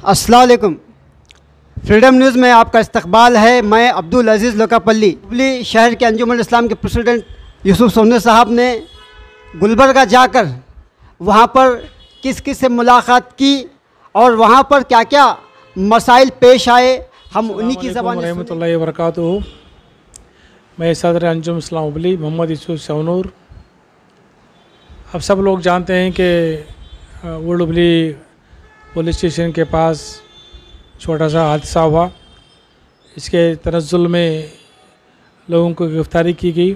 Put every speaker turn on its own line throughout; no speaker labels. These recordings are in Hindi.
अस्सलाम वालेकुम। फ्रीडम न्यूज़ में आपका इस्तकबाल है। मैं अब्दुल अजीज़ लोकापल्ली हुबली शहर के अंजुमन इस्लाम के प्रेसिडेंट यूसुफ सोनी साहब ने गुलबर्गा जाकर वहाँ पर किस किस से मुलाकात की और वहाँ पर क्या क्या मसाइल पेश आए, हम उन्हीं की ज़बान
रहमतुल्लाहि व बरकातुहू। मैं सदर अंजुम इस्लाम हुबली मोहम्मद यूसुफ सोनूर। अब सब लोग जानते हैं कि ओल्ड हुबली पुलिस स्टेशन के पास छोटा सा हादसा हुआ। इसके तनज़्ज़ुल में लोगों को गिरफ़्तारी की गई।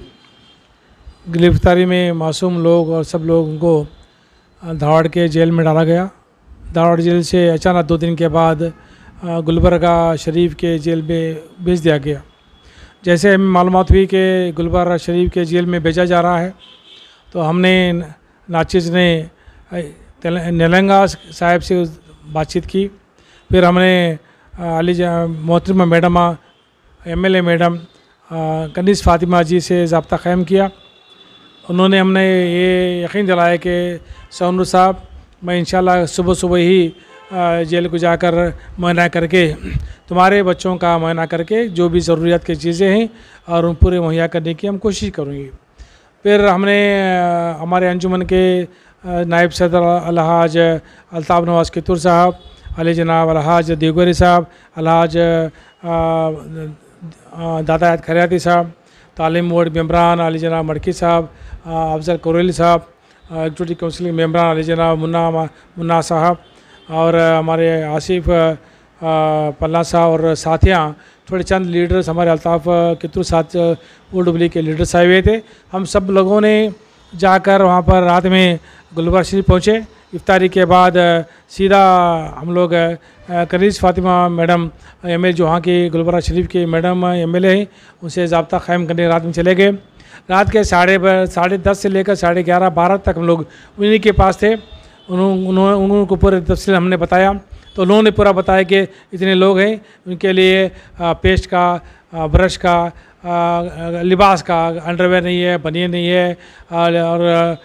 गिरफ़्तारी में मासूम लोग और सब लोगों को धाड़ के जेल में डाला गया। धाड़ जेल से अचानक 2 दिन के बाद गुलबर्गा शरीफ के जेल में भेज दिया गया। जैसे हमें मालूमात हुई कि गुलबर्गा शरीफ के जेल में भेजा जा रहा है, तो हमने नाचिज़ ने नेलंगा साहब से बातचीत की। फिर हमने मोहतरमा madam MLA madam Kaneez Fatima ji से रब्ता क़ायम किया। उन्होंने हमने ये यकीन दिलाया कि सोनू साहब, मैं इंशाल्लाह सुबह सुबह ही जेल को जाकर मुआयना करके तुम्हारे बच्चों का मुआयना करके जो भी ज़रूरियात की चीज़ें हैं और उन पूरे मुहैया करने की हम कोशिश करूँगी। फिर हमने हमारे अंजुमन के नायब सदर अलहाज अल्ताफ़ नवाज़ कितूर साहब, अली जनाब अलहाज देवगरी साहब, अलहाज दादा खरियाती साहब, तालीम बोर्ड मेम्बरान अली जनाब मड़की साहब, अफजल कुरैली साहब, एग्जीक्यूटिव काउंसिल मेम्बरान अली जनाब मुन्ना साहब और हमारे आसिफ पल्ला साहब और साथियाँ, थोड़े चंद लीडर्स हमारे अल्ताफ़ कितूर साथ ओल्ड हुबली के लीडर्स आए हुए थे। हम सब लोगों ने जाकर वहाँ पर रात में गुलबर्गा शरीफ पहुँचे। इफ्तारी के बाद सीधा हम लोग कनीज़ फ़ातिमा मैडम MLA जो वहाँ की गुलबर्गा शरीफ की मैडम MLA हैं, उनसे रब्ता क़ायम करने रात में चले गए। रात के 10:30 से लेकर 11:30-12 तक हम लोग उन्हीं के पास थे। उनको पूरे तफसील हमने बताया, तो उन्होंने पूरा बताया कि इतने लोग हैं, उनके लिए पेस्ट का, ब्रश का, लिबास का, अंडरवेयर नहीं है, बनियान नहीं है और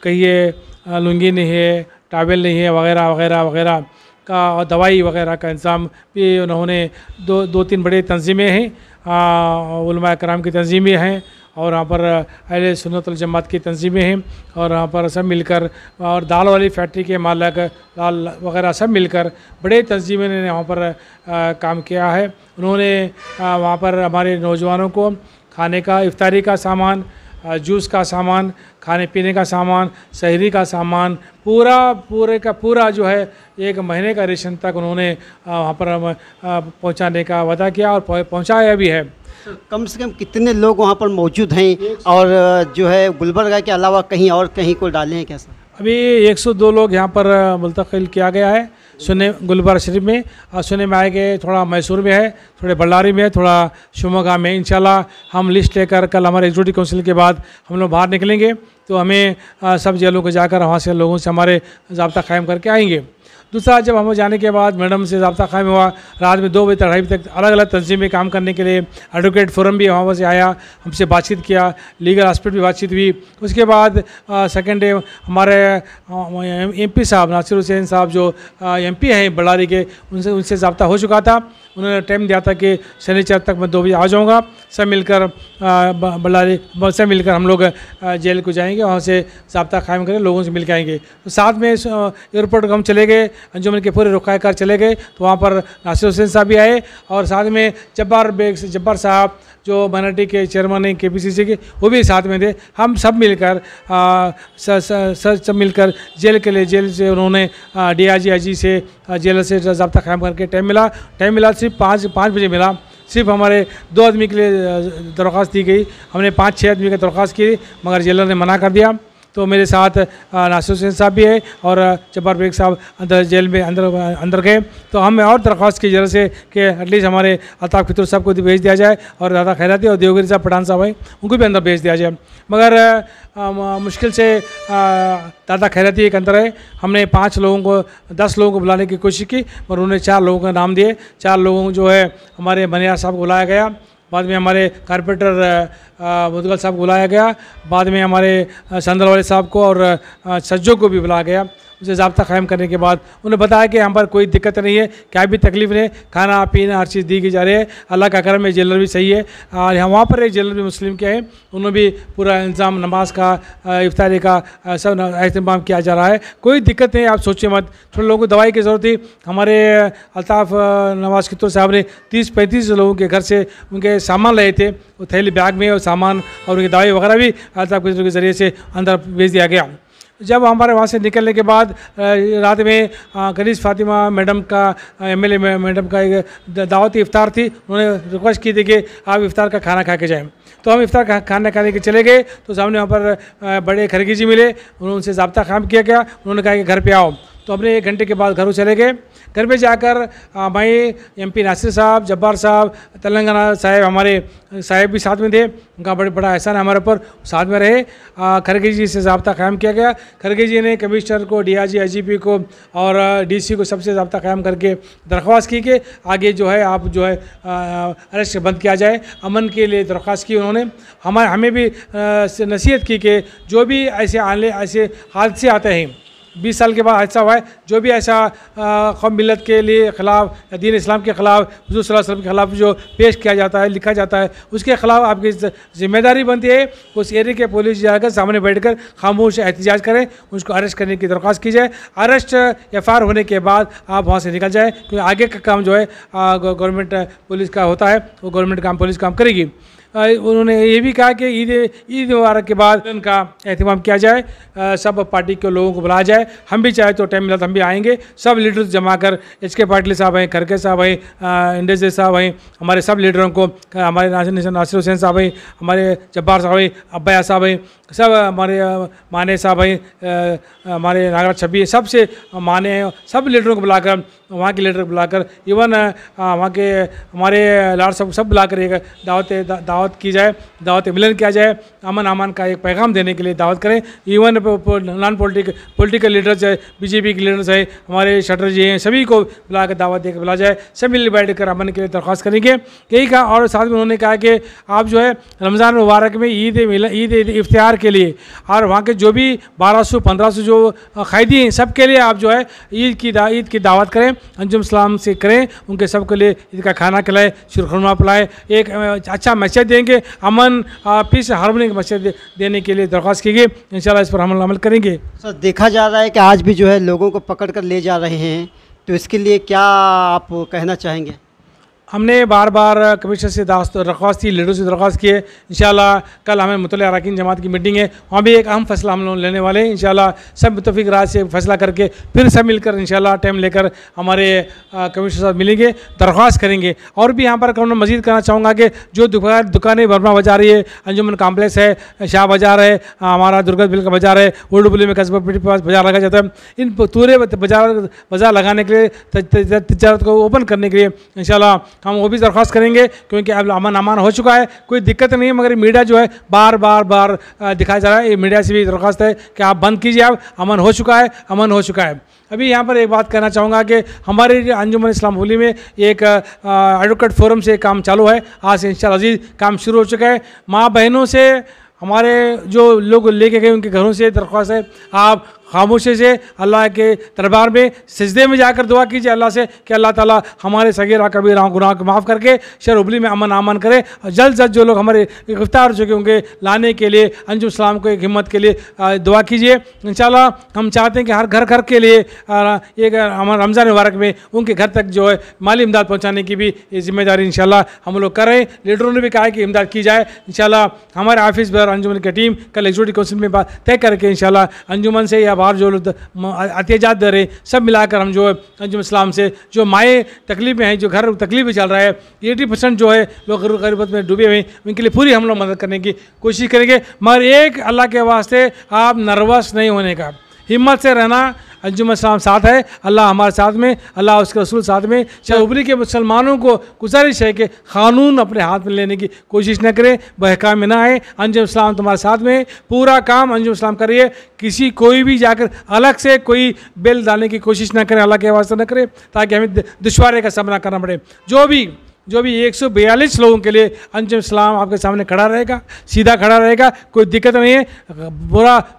कहिए लुंगी नहीं है, टावेल नहीं है, वगैरह वगैरह वगैरह का, और दवाई वगैरह का इंतज़ाम भी उन्होंने 2-3 बड़े तंजीमें हैं, उलमा कराम की तंजीमें हैं और वहाँ पर अहले सुन्नत वल जमात की तंजीमें हैं और वहाँ पर सब मिलकर, और दाल वाली फैक्ट्री के मालिक, दाल वगैरह सब मिलकर बड़े तंजीमें ने वहाँ पर काम किया है। उन्होंने वहाँ पर हमारे नौजवानों को खाने का, इफ्तारी का सामान, जूस का सामान, खाने पीने का सामान, सहरी का सामान, पूरे का पूरा जो है 1 महीने का रेशन तक उन्होंने वहाँ पर पहुँचाने का वादा किया और पहुँचाया भी है।
कम से कम कितने लोग वहाँ पर मौजूद हैं और जो है गुलबर्गा के अलावा कहीं को डाले हैं कैसा?
अभी 102 लोग यहाँ पर मुंतकिल किया गया है सुने गुलबर्गा शरीफ में, और सुने में आए कि थोड़ा मैसूर में है, थोड़े बल्लारी में है, थोड़ा शिमोगा में। इंशाल्लाह हम लिस्ट लेकर कल हमारे एग्जीक्यूटिव काउंसिल के बाद हम लोग बाहर निकलेंगे, तो हमें सब जेलों को जाकर वहाँ से लोगों से हमारे रब्ता क़ायम करके आएंगे। दूसरा, जब हम जाने के बाद मैडम से रब्ता क़ायम हुआ, रात में 2 बजे तक 2:30 बजे तक अलग अलग तंजीम में काम करने के लिए एडवोकेट फोरम भी वहाँ से आया, हमसे बातचीत किया, लीगल एस्पेक्ट भी बातचीत हुई। उसके बाद सेकेंड डे हमारे MP साहब नासिर हुसैन साहब जो MP हैं बल्लारी के, उनसे रब्ता हो चुका था। उन्होंने टाइम दिया था कि शनिचर तक मैं 2 बजे आ जाऊँगा। सब मिलकर बल्लारी से मिलकर हम लोग जेल को जाएंगे, वहाँ से रब्ता क़ायम करें, लोगों से मिल के आएंगे। तो साथ में एयरपोर्ट हम चले गए, अंजुमन के पूरे रुकायकार चले गए, तो वहाँ पर नासिर हुसैन साहब भी आए और साथ में जब्बार साहब जो माइनॉरिटी के चेयरमैन हैं KPCC के, वो भी साथ में थे। हम सब मिलकर सब मिलकर जेल के लिए, जेल से उन्होंने DIG से जेल से रब्ता क़ायम करके टाइम मिला सिर्फ 5 बजे मिला। सिर्फ हमारे 2 आदमी के लिए दरख्वास्त दी गई, हमने 5-6 आदमी की दरख्वास्त की, मगर जेलर ने मना कर दिया। तो मेरे साथ नासिर हुसैन साहब भी है और जब्बार बेग साहब अंदर जेल में अंदर गए। तो हमें और दरख्वास्त की जरूरत से कि एटलीस्ट हमारे अल्ताफ़ कितूर साहब को भेज दिया जाए और दादा खैराती और देवगिरी साहब पठान साहब हैं, उनको भी अंदर भेज दिया जाए। मगर मुश्किल से दादा खैराती एक अंदर है। हमने 5 लोगों को 10 लोगों को बुलाने की कोशिश की, पर उन्होंने 4 लोगों का नाम दिए। 4 लोगों जो है हमारे बनियार साहब को बुलाया गया, बाद में हमारे कारपेंटर मुदगल साहब को बुलाया गया, बाद में हमारे संदल वाले साहब को और सज्जों को भी बुलाया गया। उनसे ज़ाब्ता कायम करने के बाद उन्हें बताया कि यहाँ पर कोई दिक्कत नहीं है, क्या भी तकलीफ नहीं, खाना पीना हर चीज़ दी की जा रही है, अल्लाह का करम है, जेलर भी सही है। और यहाँ वहाँ पर एक जेलर भी मुस्लिम के हैं, उन्होंने भी पूरा इंतज़ाम नमाज का इफ्तारी का सब अहतमाम किया जा रहा है, कोई दिक्कत नहीं, आप सोचिए मत। थोड़े लोगों को दवाई की ज़रूरत थी, हमारे अल्ताफ़ नवाज़ कित्तूर साहब ने 30-35 लोगों के घर से उनके सामान लाए थे, वो थैली बैग में और सामान और उनकी दवाई वगैरह भी अल्ताफ़ कित्तूर के ज़रिए से अंदर भेज दिया गया। जब हमारे वहाँ से निकलने के बाद रात में कनीज़ फ़ातिमा मैडम का MLA मैडम का एक दावती इफ्तार थी, उन्होंने रिक्वेस्ट की थी कि आप इफ्तार का खाना खा के जाएँ, तो हम इफ्तार का खाना खाने के चले गए। तो सामने वहाँ पर बड़े खरगी जी मिले, उनसे ज़ाब्ता काम किया गया, उन्होंने कहा कि घर पे आओ, तो हमने 1 घंटे के बाद घरों चले गए। घर पे जाकर भाई MP नासिर साहब, जब्बार साहब, तेलंगाना साहब, हमारे साहब भी साथ में थे, उनका बड़ा एहसान है हमारे ऊपर, साथ में रहे। खरगे जी से ज़ाब्ता कायम किया गया। खरगे जी ने कमिश्नर को, DIG IGP को और DC को सबसे ज़ाब्ता कायम करके दरख्वास्त की कि आगे जो है आप जो है अरेस्ट बंद किया जाए, अमन के लिए दरख्वास्त की उन्होंने। हमें भी नसीहत की कि जो भी ऐसे हादसे आते हैं, 20 साल के बाद हादसा हुआ है, जो भी ऐसा कौम मिलत के लिए ख़िलाफ़, दीन इस्लाम के ख़िलाफ़, हुज़ूर सल्लल्लाहु अलैहि वसल्लम के ख़िलाफ़ जो पेश किया जाता है, लिखा जाता है, उसके ख़िलाफ़ आपकी ज़िम्मेदारी बनती है उस एरिया के पुलिस जाकर सामने बैठकर खामोश एहतजाज करें, उसको अरेस्ट करने की दरख्वास्त की जाए। अरेस्ट FIR होने के बाद आप वहाँ से निकल जाए, क्योंकि आगे का काम जो है गवर्नमेंट पुलिस का होता है, वो गवर्नमेंट काम पुलिस काम करेगी। उन्होंने ये भी कहा कि ईद मुबारक के बाद उनका एहतमाम किया जाए, सब पार्टी के लोगों को बुलाया जाए, हम भी चाहे तो टाइम मिला तो हम भी आएंगे, सब लीडर्स जमा कर, HK पाटिल साहब हैं, खरगे साहब हैं, इंडस्ट्री साहब हैं, हमारे सब लीडरों को, हमारे नासिर हुसैन साहब हैं, हमारे जब्बार साहब हैं, अब्बाया साहब हैं, सब हमारे माने साहब हैं, हमारे नागराज छब्बी, सबसे माने हैं, सब लीडरों को बुलाकर, वहाँ के लीडर को बुलाकर, इवन वहाँ के हमारे लाड साहब सब बुलाकर एक दावत की जाए, दावत मिलन किया जाए, अमन अमान का एक पैगाम देने के लिए दावत करें। इवन नॉन पॉलिटिकल लीडर्स है, BJP के लीडर्स है, हमारे शटर जी हैं, सभी को बुलाकर दावत देकर बुला जाए, सब मिल बैठ कर अमन के लिए दरख्वास्त करेंगे, यही कहा। और साथ में उन्होंने कहा कि आप जो है रमज़ान मुबारक में ईद इफ्तियार के लिए और वहाँ के जो भी 1200-1500 जो क़ैदी हैं, सब के लिए आप जो है ईद की दावत करें, अंजुम इस्लाम से करें, उनके सब के लिए ईद का खाना खिलाएं, शीरखुरमा पिलाएं, एक अच्छा मैसेज देंगे, अमन पीस हार्मनी का मैसेज देने के लिए दरख्वास्त की गई। इंशाल्लाह इस पर हम अमल करेंगे।
सर, देखा जा रहा है कि आज भी जो है लोगों को पकड़ कर ले जा रहे हैं, तो इसके लिए क्या आप कहना चाहेंगे?
हमने बार बार कमिश्नर से दरख्वास्त की, लीडरों से दरख्वास्त की है। इंशाल्लाह कल हमें मुतल्लिक़ अरकान जमात की मीटिंग है, वहाँ भी एक अहम फैसला हम लोग लेने वाले हैं। इंशाल्लाह सब मुत्तफ़िक़ राय से फैसला करके फिर सब मिलकर इंशाल्लाह टाइम लेकर हमारे कमिश्नर साहब मिलेंगे, दरख्वास्त करेंगे। और भी यहाँ पर मज़ीद कहना चाहूँगा कि जो दुकानें बर्मा बाज़ार रही है, अंजुमन कॉम्प्लेक्स है, शाह बाज़ार है, हमारा दुर्गत बिल का बाज़ार है, उर्दुबली में कस्बा पीटी के पास बाज़ार लगा जाता है, इन पूरे बाज़ार लगाने के लिए, तजारत को ओपन करने के लिए इंशाल्लाह हम वो भी दरख्वास्त करेंगे, क्योंकि अब अमन हो चुका है, कोई दिक्कत नहीं है। मगर मीडिया जो है बार बार दिखाया जा रहा है, ये मीडिया से भी दरख्वास्त है कि आप बंद कीजिए, अब अमन हो चुका है, अमन हो चुका है। अभी यहाँ पर एक बात कहना चाहूँगा कि हमारे अंजुमन इस्लाम हुली में एक एडवोकेट फोरम से काम चालू है, आज से इंशाअल्लाह अज़ीज़ काम शुरू हो चुका है। माँ बहनों से, हमारे जो लोग लेके गए उनके घरों से दरख्वास्त है, आप खामोशी से अल्लाह के दरबार में सिजदे में जाकर दुआ कीजिए अल्लाह से कि अल्लाह ताला हमारे सगीरा कबीरा गुनाह को माफ़ करके शहर हुबली में अमन करे, और जल्द से जल्द जो लोग हमारे गिरफ्तार हो चुके होंगे लाने के लिए अंजुम इस्लाम को एक हिम्मत के लिए दुआ कीजिए। इंशाल्लाह हम चाहते हैं कि हर घर के लिए एक हमारे रमज़ान मुबारक में उनके घर तक जो है माली इमदाद पहुँचाने की भी ये जिम्मेदारी इंशाल्लाह हम लोग कर रहे हैं। लीडरों ने भी कहा है कि इमदाद की जाए। इंशाल्लाह हमारे ऑफिस पर अंजुमन की टीम कल एग्जीक्यूटिव काउंसिल में बात तय करके इंशाल्लाह अंजुमन से या बाहर जो लोग अतियाजात दे रहे सब मिलाकर हम जो है अंजुम इस्लाम से जो माए तकलीफ में हैं, जो घर तकलीफ में चल रहा है, 80% जो है लोग गरीबत में डूबे हुए हैं, उनके लिए पूरी हम लोग मदद करने की कोशिश करेंगे। मगर एक अल्लाह के वास्ते आप नर्वस नहीं होने का, हिम्मत से रहना। अंजुम इस्लाम साथ है, अल्लाह हमारे साथ में, अल्लाह उसके रसूल साथ में। शायद हुबली के मुसलमानों को गुजारिश है कि क़ानून अपने हाथ में लेने की कोशिश न करें, बहकाम में ना आए। अंजुम इस्लाम तुम्हारे साथ में, पूरा काम अंजुम इस्लाम करिए, किसी कोई भी जाकर अलग से कोई बिल डालने की कोशिश ना करें, अल्लाह के वास्ते न करें, ताकि हमें दुश्वारी का सामना करना पड़े। जो भी जो भी 142 लोगों के लिए अंजुम इस्लाम आपके सामने खड़ा रहेगा, सीधा खड़ा रहेगा, कोई दिक्कत नहीं है।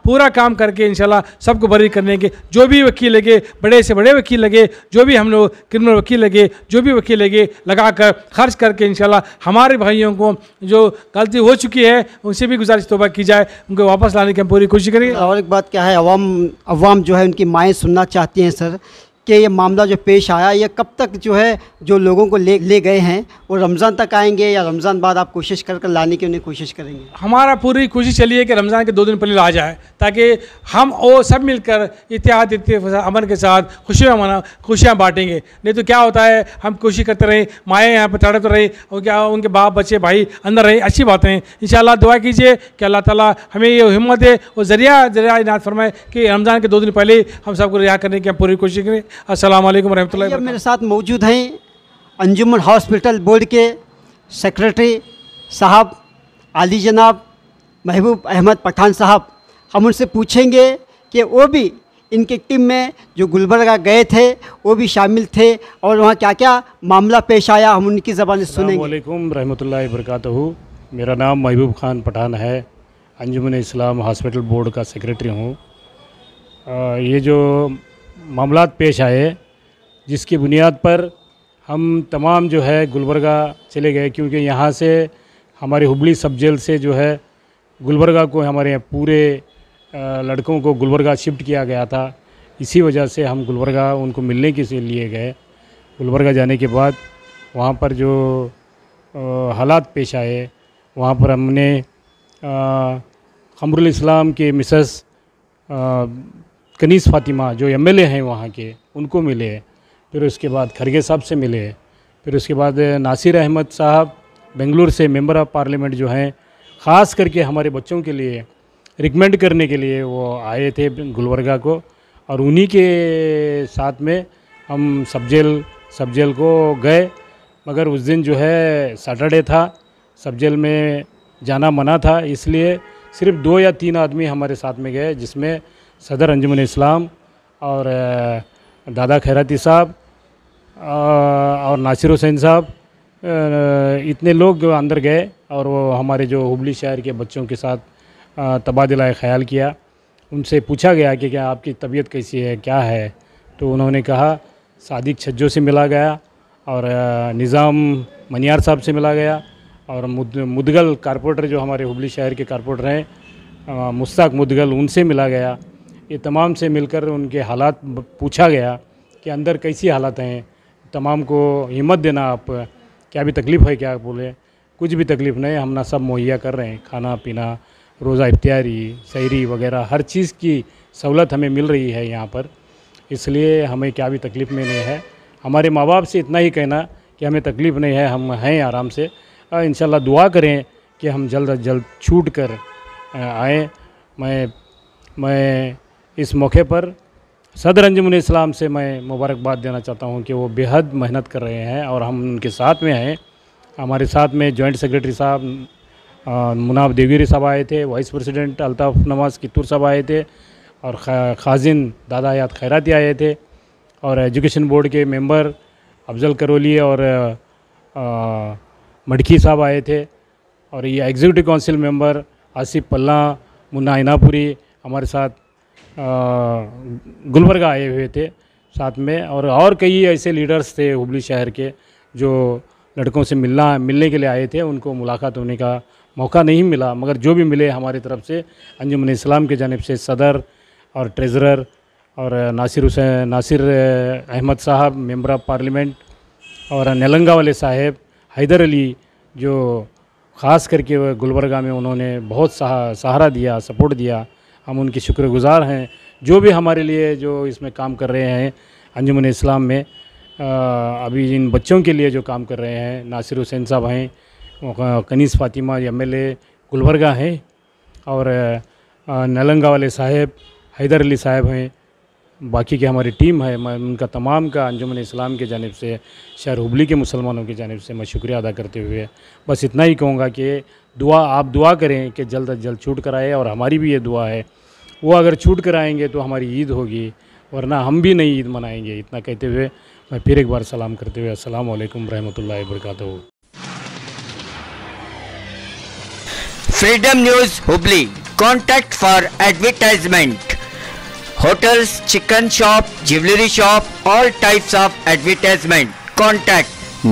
पूरा काम करके इंशाल्लाह सबको बरी करने के, जो भी वकील लगे, बड़े से बड़े वकील लगे, जो भी हम लोग क्रिमिनल वकील लगे, जो भी वकील लगे, लगा कर खर्च करके इंशाल्लाह हमारे भाइयों को जो गलती हो चुकी है उनसे भी गुजारिश तौबा की जाए, उनको वापस लाने की हम पूरी कोशिश करेंगे।
और एक बात क्या है, अवाम जो है उनकी माएँ सुनना चाहती हैं सर कि ये मामला जो पेश आया ये कब तक जो है जो लोगों को ले गए हैं वो रमज़ान तक आएंगे या रमज़ान बाद आप कोशिश कर लाने की उन्हें कोशिश करेंगे?
हमारा पूरी कोशिश चली है कि रमज़ान के 2 दिन पहले आ जाए, ताकि हम वो सब मिलकर इत्तेहाद अमन के साथ खुशियाँ बांटेंगे। नहीं तो क्या होता है, हम कोशिश करते रहे, माएँ यहाँ पर तड़प रहे और क्या उनके बाप बच्चे भाई अंदर रहे, अच्छी बातें हैं। इंशाअल्लाह दुआ कीजिए कि अल्लाह ताला हमें ये हिम्मत दे और ज़रिया इनात फरमाए कि रमज़ान के 2 दिन पहले हम सबको रिहा करने की हम पूरी कोशिश करें। अस्सलाम वालेकुम रहमतुल्लाहि व बरकातहू।
मेरे साथ मौजूद हैं अंजुमन हॉस्पिटल बोर्ड के सेक्रेटरी साहब आली जनाब महबूब अहमद पठान साहब। हम उनसे पूछेंगे कि वो भी इनकी टीम में जो गुलबर्गा गए थे वो भी शामिल थे और वहाँ क्या क्या मामला पेश आया, हम उनकी ज़बान से सुनेंगे।
अस्सलाम वालेकुम रहमतुल्लाहि व बरकातहू। मेरा नाम महबूब खान पठान है, अंजुमन इस्लाम हॉस्पिटल बोर्ड का सेक्रेटरी हूँ। ये जो मामलात पेश आए जिसकी बुनियाद पर हम तमाम जो है गुलबर्गा चले गए, क्योंकि यहाँ से हमारे हुबली सब जेल से जो है गुलबर्गा को हमारे पूरे लड़कों को गुलबर्गा शिफ्ट किया गया था। इसी वजह से हम गुलबर्गा उनको मिलने के लिए गए। गुलबर्गा जाने के बाद वहाँ पर जो हालात पेश आए, वहाँ पर हमने खमरुल इस्लाम के मिसेस कनीस फातिमा जो एमएलए हैं वहाँ के, उनको मिले। फिर उसके बाद खरगे साहब से मिले। फिर उसके बाद नासिर अहमद साहब बेंगलुरु से मेंबर ऑफ़ पार्लियामेंट जो हैं, ख़ास करके हमारे बच्चों के लिए रिकमेंड करने के लिए वो आए थे गुलबर्गा को, और उन्हीं के साथ में हम सब जेल को गए। मगर उस दिन जो है सैटरडे था, सब जेल में जाना मना था, इसलिए सिर्फ 2 या 3 आदमी हमारे साथ में गए, जिसमें सदर अंजुमन इस्लाम और दादा खैराती साहब और नासिर हुसैन साहब, इतने लोग जो अंदर गए और वो हमारे जो हुबली शहर के बच्चों के साथ तबादला ख़याल किया। उनसे पूछा गया कि क्या आपकी तबीयत कैसी है, क्या है, तो उन्होंने कहा सादिक छज्जो से मिला गया और निज़ाम मनियार साहब से मिला गया और मुदगल कारपोरेटर जो हमारे हुबली शहर के कारपोरेटर हैं मुश्ताक मुदगल, उनसे मिला गया। ये तमाम से मिलकर उनके हालात पूछा गया कि अंदर कैसी हालात हैं, तमाम को हिम्मत देना, आप क्या भी तकलीफ़ है क्या, बोले कुछ भी तकलीफ़ नहीं, हम ना सब मुहैया कर रहे हैं, खाना पीना, रोज़ा इफ्तियारी, सहरी वगैरह हर चीज़ की सहूलत हमें मिल रही है यहाँ पर, इसलिए हमें क्या भी तकलीफ़ में नहीं है। हमारे माँ बाप से इतना ही कहना कि हमें तकलीफ़ नहीं है, हम हैं आराम से। इंशाल्लाह दुआ करें कि हम जल्द अज जल्द छूट कर आएँ। मैं इस मौके पर सदर अंजुमन इस्लाम से मैं मुबारकबाद देना चाहता हूं कि वो बेहद मेहनत कर रहे हैं और हम उनके साथ में हैं। हमारे साथ में जॉइंट सेक्रेटरी साहब मुनाब देवगिरी साहब आए थे, वाइस प्रेसिडेंट अल्ताफ़ नवाज़ कित्तूर साहब आए थे और खाजिन दादा हयात खैराती आए थे और एजुकेशन बोर्ड के मेंबर अफजल करोली और मडकी साहब आए थे और ये एग्जीक्यूटिव काउंसिल मेंबर आसिफ पल्ला, मुन्ना इनापुरी हमारे साथ गुलबर्गा आए हुए थे साथ में, और कई ऐसे लीडर्स थे हुबली शहर के जो लड़कों से मिलने के लिए आए थे। उनको मुलाकात होने का मौका नहीं मिला, मगर जो भी मिले हमारी तरफ से अंजुमन इस्लाम की जानिब से सदर और ट्रेज़रर और नासिर अहमद साहब मेंबर ऑफ़ पार्लियामेंट और नेलंगा वाले साहब हैदर अली जो ख़ास करके गुलबर्गा में उन्होंने बहुत सहारा दिया, सपोर्ट दिया, हम उनके शुक्रगुज़ार हैं। जो भी हमारे लिए जो इसमें काम कर रहे हैं अंजुमन इस्लाम में, अभी इन बच्चों के लिए जो काम कर रहे हैं, नासिर हुसैन साहब हैं, कनीस फातिमा एमएलए गुलबर्गा हैं और नलंगा वाले साहब हैदर अली साहब हैं, बाकी की हमारी टीम है। मैं उनका तमाम का अंजुमन इस्लाम की जानिब से, शहर हुबली के मुसलमानों की जानिब से मैं शुक्रिया अदा करते हुए बस इतना ही कहूँगा कि आप दुआ करें कि जल्द अज जल्द छूट कर आए, और हमारी भी ये दुआ है, वो अगर छूट कर आएंगे तो हमारी ईद होगी, वरना हम भी नहीं ईद मनाएंगे। इतना कहते हुए मैं फिर एक बार सलाम करते हुए अस्सलाम वालेकुम रहमतुल्लाहि व बरकातहू।
Freedom news Hubli. Contact for advertisement. Hotels, chicken shop, jewellery shop, all types of advertisement. Contact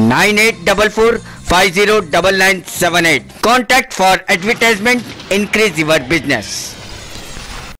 9844509978. Contact for advertisement. Increase your business.